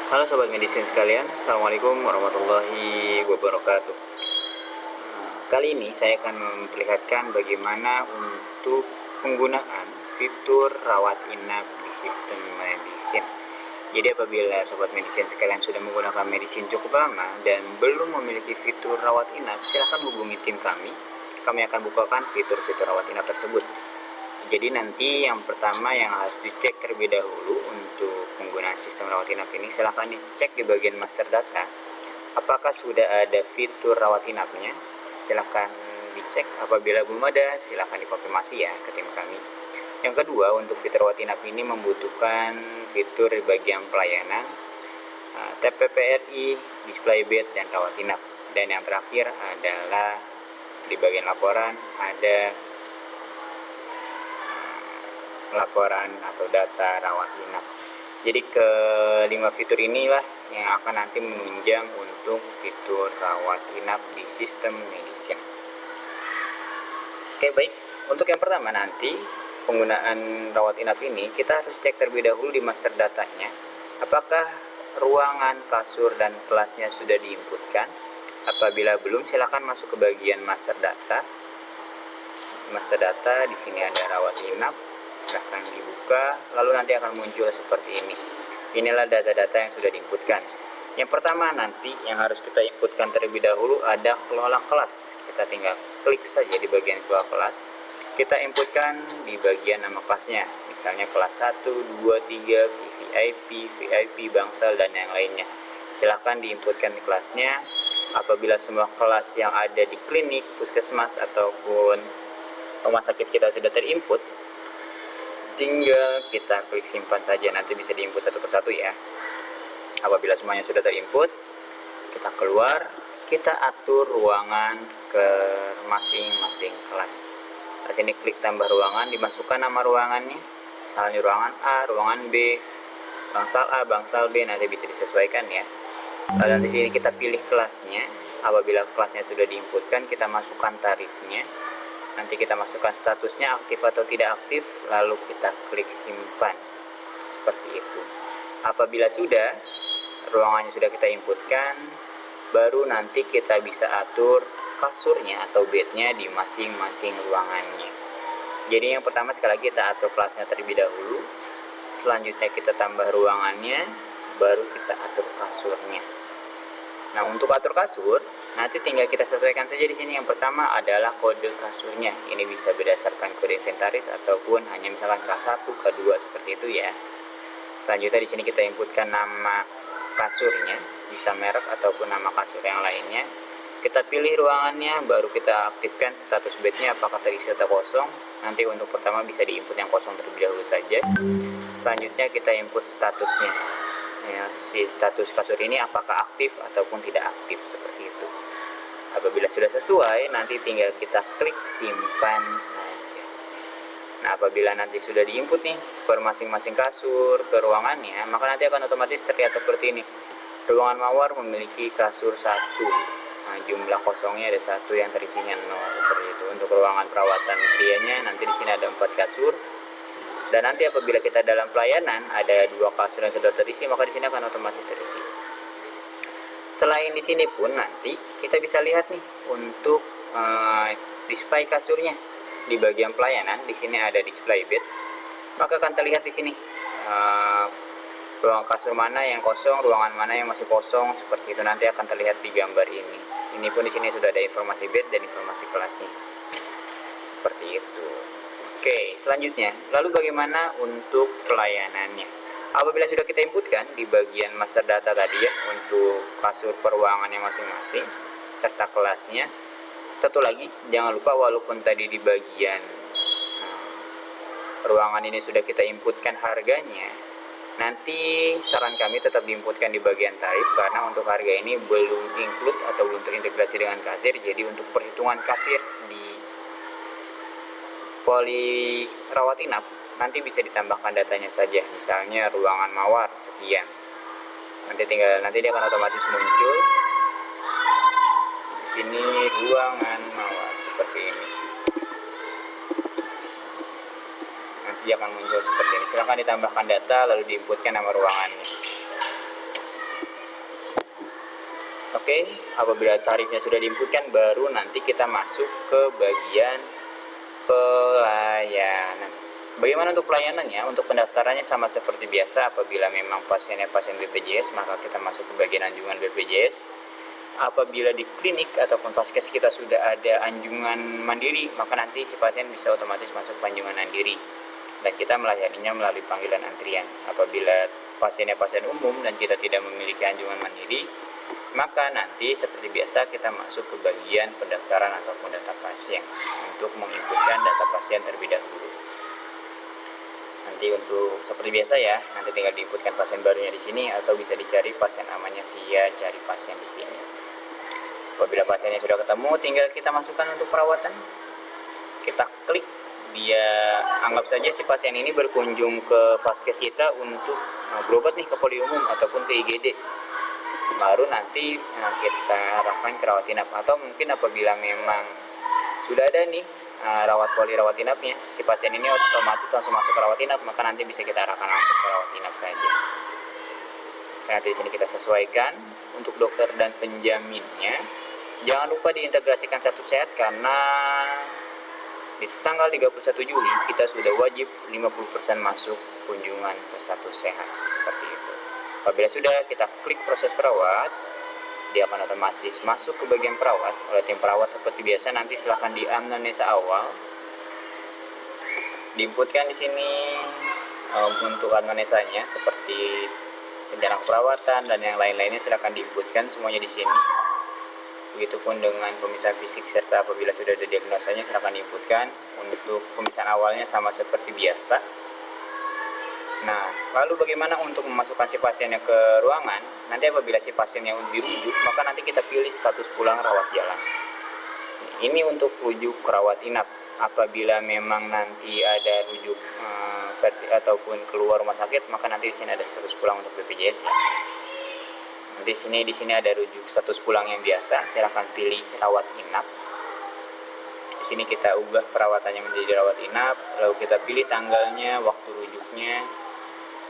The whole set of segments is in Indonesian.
Halo Sobat Medicine sekalian, Assalamualaikum warahmatullahi wabarakatuh. Kali ini saya akan memperlihatkan bagaimana untuk penggunaan fitur rawat inap di sistem medicine. Jadi apabila Sobat Medicine sekalian sudah menggunakan medicine cukup lama dan belum memiliki fitur rawat inap, silahkan hubungi tim kami. Kami akan bukakan fitur-fitur rawat inap tersebut. Jadi nanti yang pertama yang harus dicek terlebih dahulu untuk penggunaan sistem rawat inap ini, silahkan dicek di bagian master data apakah sudah ada fitur rawat inapnya. Silahkan dicek, apabila belum ada silahkan dikonfirmasi ya ke tim kami. Yang kedua, untuk fitur rawat inap ini membutuhkan fitur di bagian pelayanan, TPPRI, display bed, dan rawat inap. Dan yang terakhir adalah di bagian laporan ada laporan atau data rawat inap. Jadi kelima fitur inilah yang akan nanti menunjang untuk fitur rawat inap di sistem medicine. Oke, baik. Untuk yang pertama nanti penggunaan rawat inap ini kita harus cek terlebih dahulu di master datanya apakah ruangan, kasur, dan kelasnya sudah diinputkan. Apabila belum, silakan masuk ke bagian master data. Master data di sini ada rawat inap. Silahkan dibuka, lalu nanti akan muncul seperti ini. Inilah data-data yang sudah diinputkan. Yang pertama nanti yang harus kita inputkan terlebih dahulu ada kelola kelas. Kita tinggal klik saja di bagian kelola kelas. Kita inputkan di bagian nama kelasnya, misalnya kelas 1, 2, 3, VIP, VIP, bangsal, dan yang lainnya. Silahkan diinputkan di kelasnya. Apabila semua kelas yang ada di klinik, puskesmas, ataupun rumah sakit kita sudah terinput, tinggal kita klik simpan saja, nanti bisa diinput satu persatu ya. Apabila semuanya sudah terinput, kita keluar, kita atur ruangan ke masing-masing kelas. Di sini klik tambah ruangan, dimasukkan nama ruangannya, misalnya ruangan A, ruangan B, bangsal A, bangsal B, nanti bisa disesuaikan ya. Lalu di sini kita pilih kelasnya. Apabila kelasnya sudah diinputkan, kita masukkan tarifnya. Nanti kita masukkan statusnya aktif atau tidak aktif, lalu kita klik simpan. Seperti itu. Apabila sudah, ruangannya sudah kita inputkan, baru nanti kita bisa atur kasurnya atau bednya di masing-masing ruangannya. Jadi yang pertama sekali lagi kita atur kelasnya terlebih dahulu. Selanjutnya kita tambah ruangannya, baru kita atur kasurnya. Nah, untuk atur kasur, nanti tinggal kita sesuaikan saja di sini. Yang pertama adalah kode kasurnya. Ini bisa berdasarkan kode inventaris ataupun hanya misalkan K1, K2 seperti itu ya. Selanjutnya di sini kita inputkan nama kasurnya, bisa merek ataupun nama kasur yang lainnya. Kita pilih ruangannya, baru kita aktifkan status bednya apakah terisi atau kosong. Nanti untuk pertama bisa diinput yang kosong terlebih dahulu saja. Selanjutnya kita input statusnya. Ya, si status kasur ini apakah aktif ataupun tidak aktif seperti itu. Apabila sudah sesuai, nanti tinggal kita klik simpan saja. Nah, apabila nanti sudah diinput nih per masing-masing kasur ke ruangannya, maka nanti akan otomatis terlihat seperti ini. Ruangan mawar memiliki kasur 1. Nah, jumlah kosongnya ada 1 yang terisinya 0 seperti itu. Untuk ruangan perawatan prianya nanti di sini ada 4 kasur. Dan nanti apabila kita dalam pelayanan ada 2 kasur yang sudah terisi, maka di sini akan otomatis terisi. Selain di sini pun nanti kita bisa lihat nih untuk display kasurnya di bagian pelayanan. Di sini ada display bed, maka akan terlihat di sini ruang kasur mana yang kosong, ruangan mana yang masih kosong seperti itu. Nanti akan terlihat di gambar ini. Ini pun di sini sudah ada informasi bed dan informasi kelasnya. Seperti itu. Oke, selanjutnya, lalu bagaimana untuk pelayanannya? Apabila sudah kita inputkan di bagian master data tadi ya, untuk kasur peruangannya masing-masing, serta kelasnya. Satu lagi, jangan lupa walaupun tadi di bagian ruangan ini sudah kita inputkan harganya, nanti saran kami tetap diinputkan di bagian tarif, karena untuk harga ini belum include atau belum terintegrasi dengan kasir. Jadi untuk perhitungan kasir di poli rawat inap nanti bisa ditambahkan datanya saja, misalnya ruangan mawar sekian. Nanti dia akan otomatis muncul di sini ruangan mawar seperti ini. Nanti akan muncul seperti ini. Silahkan ditambahkan data lalu diinputkan nama ruangannya. Oke, apabila tarifnya sudah diinputkan, baru nanti kita masuk ke bagian pelayanan. Bagaimana untuk pelayanannya? Untuk pendaftarannya sama seperti biasa. Apabila memang pasiennya pasien BPJS, maka kita masuk ke bagian anjungan BPJS. Apabila di klinik ataupun vaskes kita sudah ada anjungan mandiri, maka nanti si pasien bisa otomatis masuk anjungan mandiri, dan kita melayaninya melalui panggilan antrian. Apabila pasiennya pasien umum dan kita tidak memiliki anjungan mandiri, maka nanti seperti biasa kita masuk ke bagian pendaftaran ataupun data pasien untuk menginputkan data pasien terlebih dahulu. Nanti untuk seperti biasa ya, nanti tinggal diinputkan pasien barunya di sini atau bisa dicari pasien amannya via cari pasien di sini. Apabila pasiennya sudah ketemu, tinggal kita masukkan untuk perawatan. Kita klik, dia anggap saja si pasien ini berkunjung ke vaskes kita untuk berobat nih ke poli umum ataupun ke IGD. Baru nanti kita arahkan ke rawat inap, atau mungkin apabila memang sudah ada nih rawat poli rawat inapnya, si pasien ini otomatis langsung masuk ke rawat inap, maka nanti bisa kita arahkan langsung ke rawat inap saja. Nanti di sini kita sesuaikan untuk dokter dan penjaminnya. Jangan lupa diintegrasikan Satu Sehat, karena di tanggal 31 Juli kita sudah wajib 50% masuk kunjungan ke Satu Sehat, seperti itu. Apabila sudah, kita klik proses perawat, dia akan otomatis masuk ke bagian perawat oleh tim perawat seperti biasa. Nanti silahkan di anamnesa awal, diinputkan di sini untuk anamnesanya seperti rencana perawatan dan yang lain-lainnya, silahkan diinputkan semuanya di sini. Begitupun dengan pemeriksaan fisik, serta apabila sudah ada diagnosanya silahkan diinputkan. Untuk pemeriksaan awalnya sama seperti biasa. Nah, lalu bagaimana untuk memasukkan si pasiennya ke ruangan? Nanti apabila si pasiennya dirujuk, maka nanti kita pilih status pulang rawat jalan. Ini untuk rujuk rawat inap. Apabila memang nanti ada rujuk ataupun keluar rumah sakit, maka nanti di sini ada status pulang untuk BPJS ya. Di sini ada rujuk status pulang yang biasa, silahkan pilih rawat inap. Di sini kita ubah perawatannya menjadi rawat inap, lalu kita pilih tanggalnya, waktu rujuknya,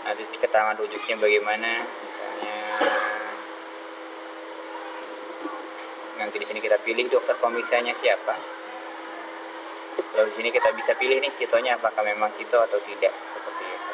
nanti keterangan rujuknya bagaimana, misalnya nanti di sini kita pilih dokter pemeriksanya siapa. Lalu di sini kita bisa pilih nih citonya, apakah memang cito atau tidak, seperti itu.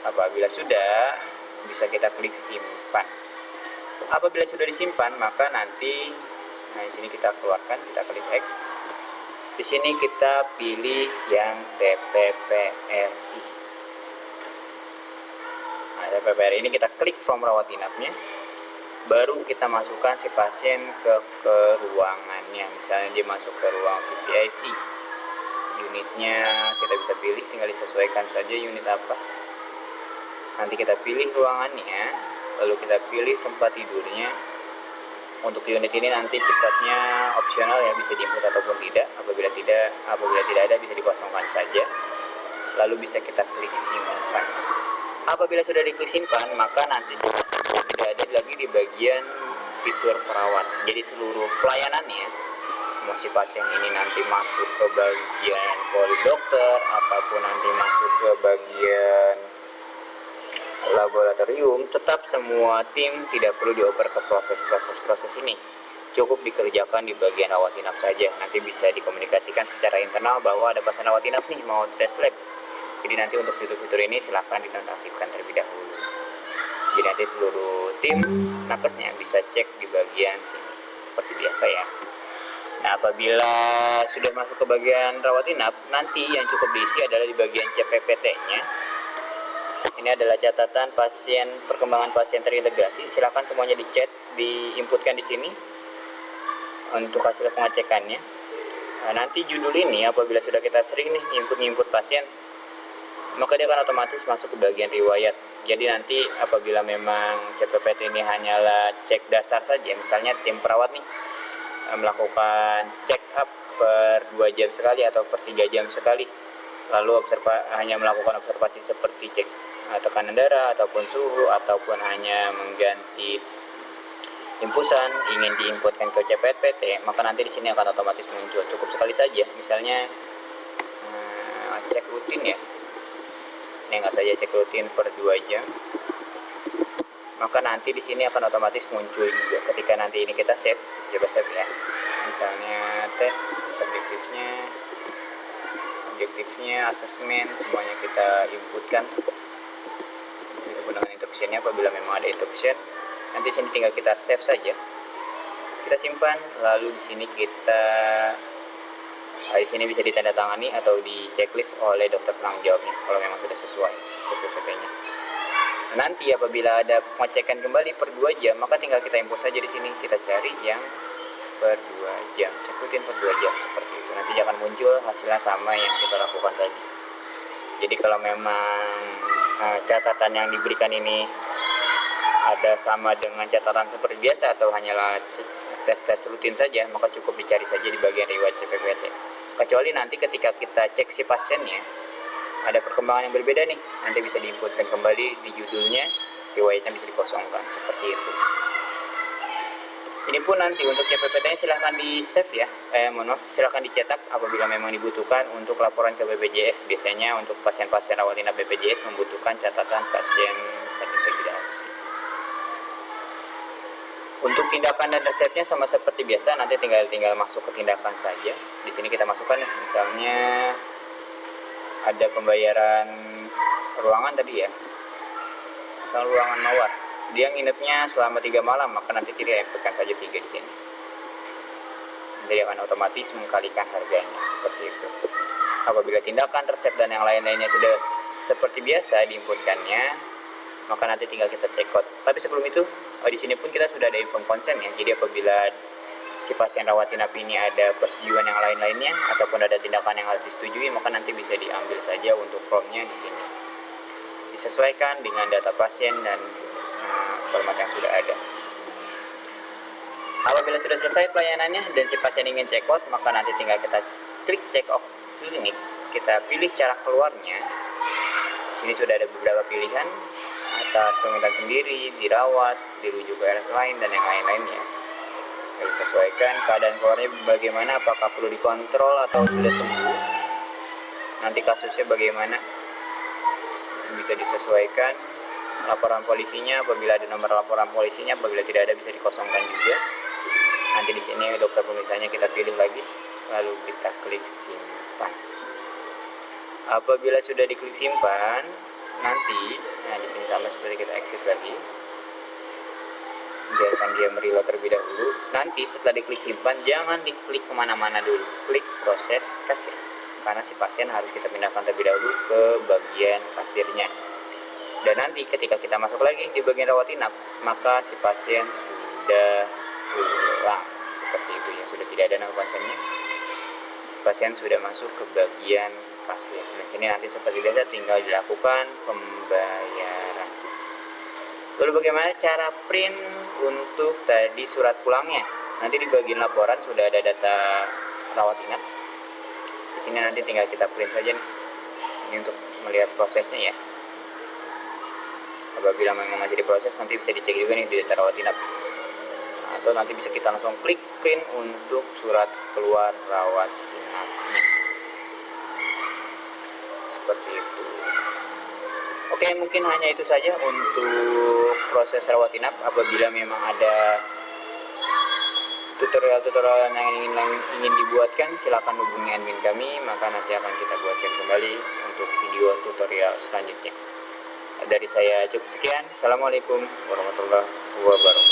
Apabila sudah, bisa kita klik simpan. Apabila sudah disimpan, maka nanti di sini kita keluarkan, kita klik X. Di sini kita pilih yang TPPRI. Nah, TPPRI ini kita klik form rawat inapnya. Baru kita masukkan si pasien ke ruangannya. Misalnya dia masuk ke ruang VVIP. Unitnya kita bisa pilih, tinggal disesuaikan saja unit apa. Nanti kita pilih ruangannya, lalu kita pilih tempat tidurnya. Untuk unit ini nanti sifatnya opsional ya, bisa diinput ataupun tidak. Apabila tidak ada, bisa dikosongkan saja. Lalu bisa kita klik simpan. Apabila sudah diklik simpan, maka nanti tidak ada lagi di bagian fitur perawat. Jadi seluruh pelayanannya, mau si pasien ini nanti masuk ke bagian poli dokter ataupun nanti masuk ke bagian laboratorium, tetap semua tim tidak perlu dioper ke proses ini. Cukup dikerjakan di bagian rawat inap saja. Nanti bisa dikomunikasikan secara internal bahwa ada pasien rawat inap nih mau tes lab. Jadi nanti untuk fitur-fitur ini silahkan dinonaktifkan terlebih dahulu. Jadi nanti seluruh tim nakesnya bisa cek di bagian sini seperti biasa ya. Nah, apabila sudah masuk ke bagian rawat inap, nanti yang cukup diisi adalah di bagian CPPT-nya. Ini adalah catatan pasien, perkembangan pasien terintegrasi. Silakan semuanya dicet, diinputkan di sini untuk hasil pengecekannya. Nah, nanti judul ini apabila sudah kita sering nih input pasien, maka dia akan otomatis masuk ke bagian riwayat. Jadi nanti apabila memang CPPT ini hanyalah cek dasar saja, misalnya tim perawat nih melakukan check up per 2 jam sekali atau per 3 jam sekali, lalu hanya melakukan observasi seperti cek tekanan darah ataupun suhu ataupun hanya mengganti infusan ingin diinputkan ke CPPT, maka nanti di sini akan otomatis muncul. Cukup sekali saja, misalnya cek rutin ya. Ini nggak saja cek rutin per 2 jam. maka nanti di sini akan otomatis muncul juga ketika nanti ini kita save. Coba save ya, misalnya tes objektifnya, asesmen, semuanya kita inputkan dengan interruptionnya. Apabila memang ada interruption, nanti sini tinggal kita save saja, kita simpan, lalu di sini di sini bisa ditandatangani atau di checklist oleh dokter penanggung jawabnya kalau memang sudah sesuai CPVT-nya. Nanti apabila ada pengecekan kembali per 2 jam, maka tinggal kita input saja di sini, kita cari yang per 2 jam, cekutin per 2 jam seperti itu. Nanti akan muncul hasilnya sama yang kita lakukan tadi. Jadi kalau memang catatan yang diberikan ini ada sama dengan catatan seperti biasa atau hanyalah tes rutin saja, maka cukup dicari saja di bagian riwayat CPVT. Kecuali nanti ketika kita cek si pasiennya ada perkembangan yang berbeda nih, nanti bisa diinputkan kembali di judulnya, riwayatnya bisa dikosongkan seperti itu. Ini pun nanti untuk CPVT-nya silahkan di save ya, silahkan dicetak apabila memang dibutuhkan untuk laporan ke BPJS. Biasanya untuk pasien-pasien rawat inap BPJS membutuhkan catatan pasien terintegrasi. Untuk tindakan dan resepnya sama seperti biasa, nanti tinggal masuk ke tindakan saja. Di sini kita masukkan misalnya ada pembayaran ruangan tadi ya, misal ruangan mawar, dia nginepnya selama 3 malam, maka nanti kita inputkan saja 3 di sini. Jadi akan otomatis mengkalikan harganya seperti itu. Apabila tindakan, resep dan yang lain-lainnya sudah seperti biasa diinputkannya, maka nanti tinggal kita check out. Tapi sebelum itu, di sini pun kita sudah ada inform konsen ya. Jadi apabila si pasien rawat inap ini ada persetujuan yang lain-lainnya ataupun ada tindakan yang harus disetujui, maka nanti bisa diambil saja untuk formnya di sini. Disesuaikan dengan data pasien dan format yang sudah ada. Apabila sudah selesai pelayanannya dan si pasien ingin check out, maka nanti tinggal kita klik check out klinik, kita pilih cara keluarnya. Di sini sudah ada beberapa pilihan atas permintaan sendiri, dirawat, dirujuk ke RS lain dan yang lain-lainnya. Disesuaikan keadaan keluarnya bagaimana, apakah perlu dikontrol atau sudah sembuh, nanti kasusnya bagaimana, bisa disesuaikan. Laporan polisinya, apabila ada nomor laporan polisinya, apabila tidak ada bisa dikosongkan juga. Nanti di sini dokter pemirsanya kita pilih lagi, lalu kita klik simpan. Apabila sudah diklik simpan, nanti di sini sama seperti kita exit lagi, biarkan dia mereload terlebih dahulu. Nanti setelah diklik simpan, jangan diklik kemana-mana dulu, klik proses kasir, karena si pasien harus kita pindahkan terlebih dahulu ke bagian kasirnya. Dan nanti ketika kita masuk lagi di bagian rawat inap, maka si pasien sudah pulang seperti itu ya, sudah tidak ada nama pasiennya, pasien sudah masuk ke bagian kasir. Di sini nanti seperti biasa tinggal dilakukan pembayaran. Lalu bagaimana cara print untuk tadi surat pulangnya? Nanti di bagian laporan sudah ada data rawat inap. Di sini nanti tinggal kita print saja nih. Ini untuk melihat prosesnya ya. Apabila memang masih diproses, nanti bisa dicek juga nih di data rawat inap. Atau nanti bisa kita langsung klik print untuk surat keluar rawat inapnya. Seperti itu. Oke, mungkin hanya itu saja untuk proses rawat inap. Apabila memang ada tutorial-tutorial yang ingin dibuatkan, silakan hubungi admin kami, maka nanti akan kita buatkan kembali untuk video tutorial selanjutnya. Dari saya cukup sekian. Assalamualaikum warahmatullahi wabarakatuh.